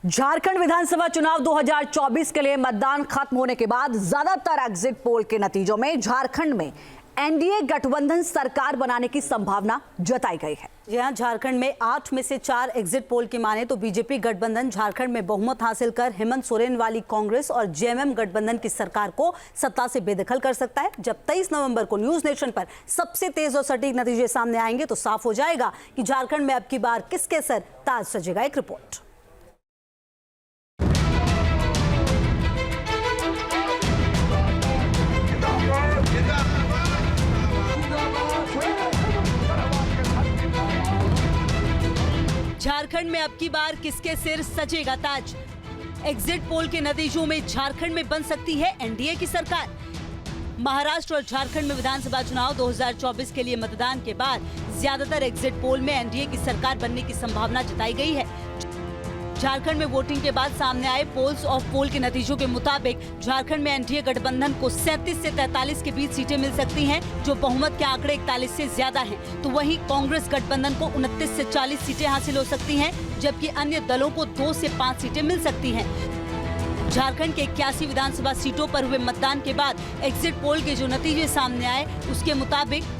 झारखंड विधानसभा चुनाव 2024 के लिए मतदान खत्म होने के बाद ज्यादातर एग्जिट पोल के नतीजों में झारखंड में एनडीए गठबंधन सरकार बनाने की संभावना जताई गई है। यहाँ झारखंड में 8 में से 4 एग्जिट पोल की माने तो बीजेपी गठबंधन झारखंड में बहुमत हासिल कर हेमंत सोरेन वाली कांग्रेस और जेएमएम गठबंधन की सरकार को सत्ता से बेदखल कर सकता है। जब 23 नवंबर को न्यूज नेशन पर सबसे तेज और सटीक नतीजे सामने आएंगे तो साफ हो जाएगा कि झारखंड में अब की बार किसके सर ताज सजेगा। एक रिपोर्ट। झारखंड में अब की बार किसके सिर सजेगा ताज। एग्जिट पोल के नतीजों में झारखंड में बन सकती है एनडीए की सरकार। महाराष्ट्र और झारखंड में विधानसभा चुनाव 2024 के लिए मतदान के बाद ज्यादातर एग्जिट पोल में एनडीए की सरकार बनने की संभावना जताई गई है। झारखंड में वोटिंग के बाद सामने आए पोल्स ऑफ पोल के नतीजों के मुताबिक झारखंड में एनडीए गठबंधन को 37 से 43 के बीच सीटें मिल सकती हैं, जो बहुमत के आंकड़े 41 से ज्यादा हैं। तो वहीं कांग्रेस गठबंधन को 29 से 40 सीटें हासिल हो सकती हैं, जबकि अन्य दलों को 2 से 5 सीटें मिल सकती हैं। झारखंड के 81 विधानसभा सीटों पर हुए मतदान के बाद एग्जिट पोल के जो नतीजे सामने आए उसके मुताबिक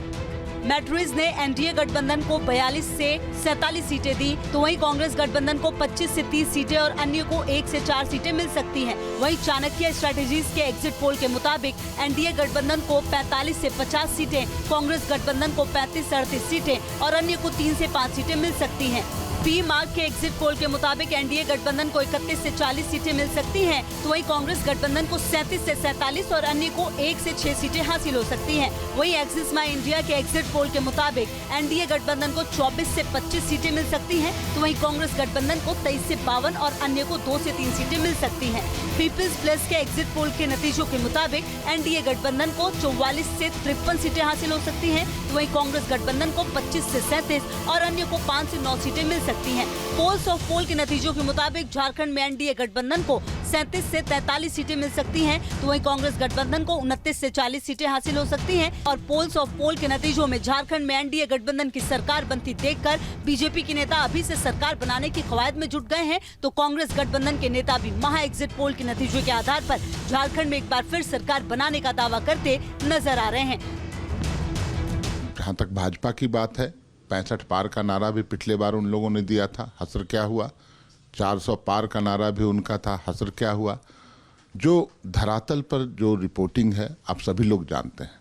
मैट्रिक्स ने एनडीए गठबंधन को 42 से 47 सीटें दी, तो वहीं कांग्रेस गठबंधन को 25 से 30 सीटें और अन्य को 1 से 4 सीटें मिल सकती हैं। वहीं चाणक्य स्ट्रेटेजीज के एग्जिट पोल के मुताबिक एनडीए गठबंधन को 45 से 50 सीटें, कांग्रेस गठबंधन को 35 से 38 सीटें और अन्य को 3 से 5 सीटें मिल सकती हैं। पी मार्क के एग्जिट पोल के मुताबिक एनडीए गठबंधन को 31 से 40 सीटें मिल सकती हैं, तो वहीं कांग्रेस गठबंधन को 37 से 47 और अन्य को 1 से 6 सीटें हासिल हो सकती हैं। वहीं एक्सिस माई इंडिया के एग्जिट पोल के मुताबिक एनडीए गठबंधन को 24 से 25 सीटें मिल सकती हैं, तो वहीं कांग्रेस गठबंधन को 23 से 52 और अन्य को 2 से 3 सीटें मिल सकती हैं। पीपल्स प्लस के एग्जिट पोल के नतीजों के मुताबिक एनडीए गठबंधन को 44 से 53 सीटें हासिल हो सकती हैं, तो वहीं कांग्रेस गठबंधन को 25 से 37 और अन्य को 5 से 9 सीटें मिल सकती हैं। पोल्स ऑफ पोल के नतीजों के मुताबिक झारखंड में एनडीए गठबंधन को 37 से 43 सीटें मिल सकती हैं, तो वहीं कांग्रेस गठबंधन को 29 से 40 सीटें हासिल हो सकती हैं। और पोल्स ऑफ पोल के नतीजों में झारखंड में एनडीए गठबंधन की सरकार बनती देखकर बीजेपी के नेता अभी से सरकार बनाने की कवायद में जुट गए हैं, तो कांग्रेस गठबंधन के नेता भी महा एग्जिट पोल के नतीजों के आधार पर झारखंड में एक बार फिर सरकार बनाने का दावा करते नजर आ रहे हैं। जहाँ तक भाजपा की बात है, 65 पार का नारा भी पिछले बार उन लोगों ने दिया था, हसर क्या हुआ। 400 पार का नारा भी उनका था, हसर क्या हुआ। जो धरातल पर जो रिपोर्टिंग है आप सभी लोग जानते हैं,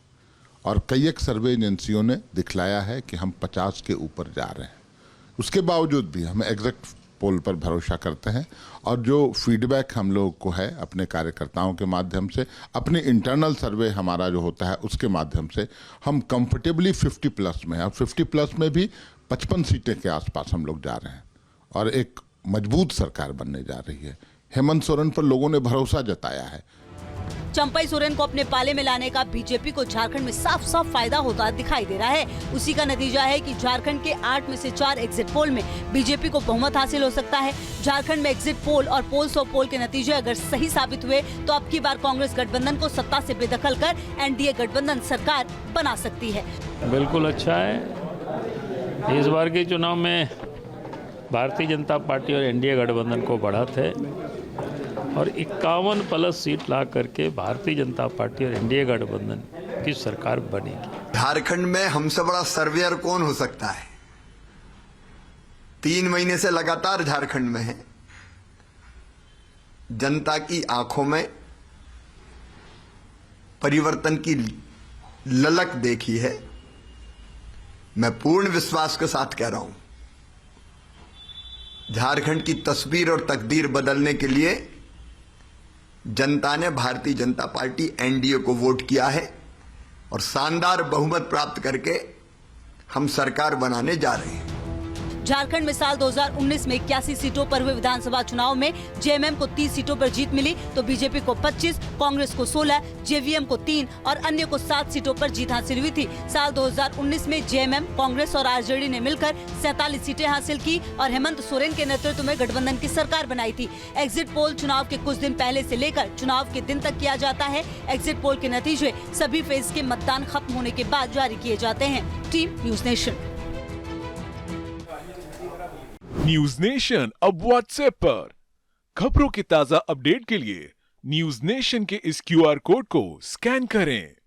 और कई एक सर्वे एजेंसियों ने दिखलाया है कि हम 50 के ऊपर जा रहे हैं। उसके बावजूद भी हम एग्जैक्ट पोल पर भरोसा करते हैं, और जो फीडबैक हम लोग को है अपने कार्यकर्ताओं के माध्यम से, अपने इंटरनल सर्वे हमारा जो होता है उसके माध्यम से, हम कंफर्टेबली 50 प्लस में हैं। और 50 प्लस में भी 55 सीटें के आसपास हम लोग जा रहे हैं और एक मजबूत सरकार बनने जा रही है। हेमंत सोरेन पर लोगों ने भरोसा जताया है। चंपई सोरेन को अपने पाले में लाने का बीजेपी को झारखंड में साफ साफ फायदा होता दिखाई दे रहा है। उसी का नतीजा है कि झारखंड के 8 में से 4 एग्जिट पोल में बीजेपी को बहुमत हासिल हो सकता है। झारखंड में एग्जिट पोल और पोल्स ऑफ पोल के नतीजे अगर सही साबित हुए तो अब की बार कांग्रेस गठबंधन को सत्ता से बेदखल कर एनडीए गठबंधन सरकार बना सकती है। बिल्कुल अच्छा है। इस बार के चुनाव में भारतीय जनता पार्टी और एनडीए गठबंधन को बढ़त है और 51 प्लस सीट ला करके भारतीय जनता पार्टी और एनडीए गठबंधन की सरकार बनेगी। झारखंड में हमसे बड़ा सर्वेयर कौन हो सकता है? 3 महीने से लगातार झारखंड में है। जनता की आंखों में परिवर्तन की ललक देखी है। मैं पूर्ण विश्वास के साथ कह रहा हूं, झारखंड की तस्वीर और तकदीर बदलने के लिए जनता ने भारतीय जनता पार्टी एनडीए को वोट किया है और शानदार बहुमत प्राप्त करके हम सरकार बनाने जा रहे हैं। झारखंड में साल 2019 में 81 सीटों पर हुए विधानसभा चुनाव में जेएमएम को 30 सीटों पर जीत मिली, तो बीजेपी को 25, कांग्रेस को 16, जेवीएम को 3 और अन्य को 7 सीटों पर जीत हासिल हुई थी। साल 2019 में जेएमएम, कांग्रेस और आरजेडी ने मिलकर 47 सीटें हासिल की और हेमंत सोरेन के नेतृत्व में गठबंधन की सरकार बनाई थी। एग्जिट पोल चुनाव के कुछ दिन पहले से लेकर चुनाव के दिन तक किया जाता है। एग्जिट पोल के नतीजे सभी फेज के मतदान खत्म होने के बाद जारी किए जाते हैं। Team news nation. News nation अब व्हाट्सएप पर खबरों के ताजा अपडेट के लिए न्यूज नेशन के इस QR कोड को स्कैन करें।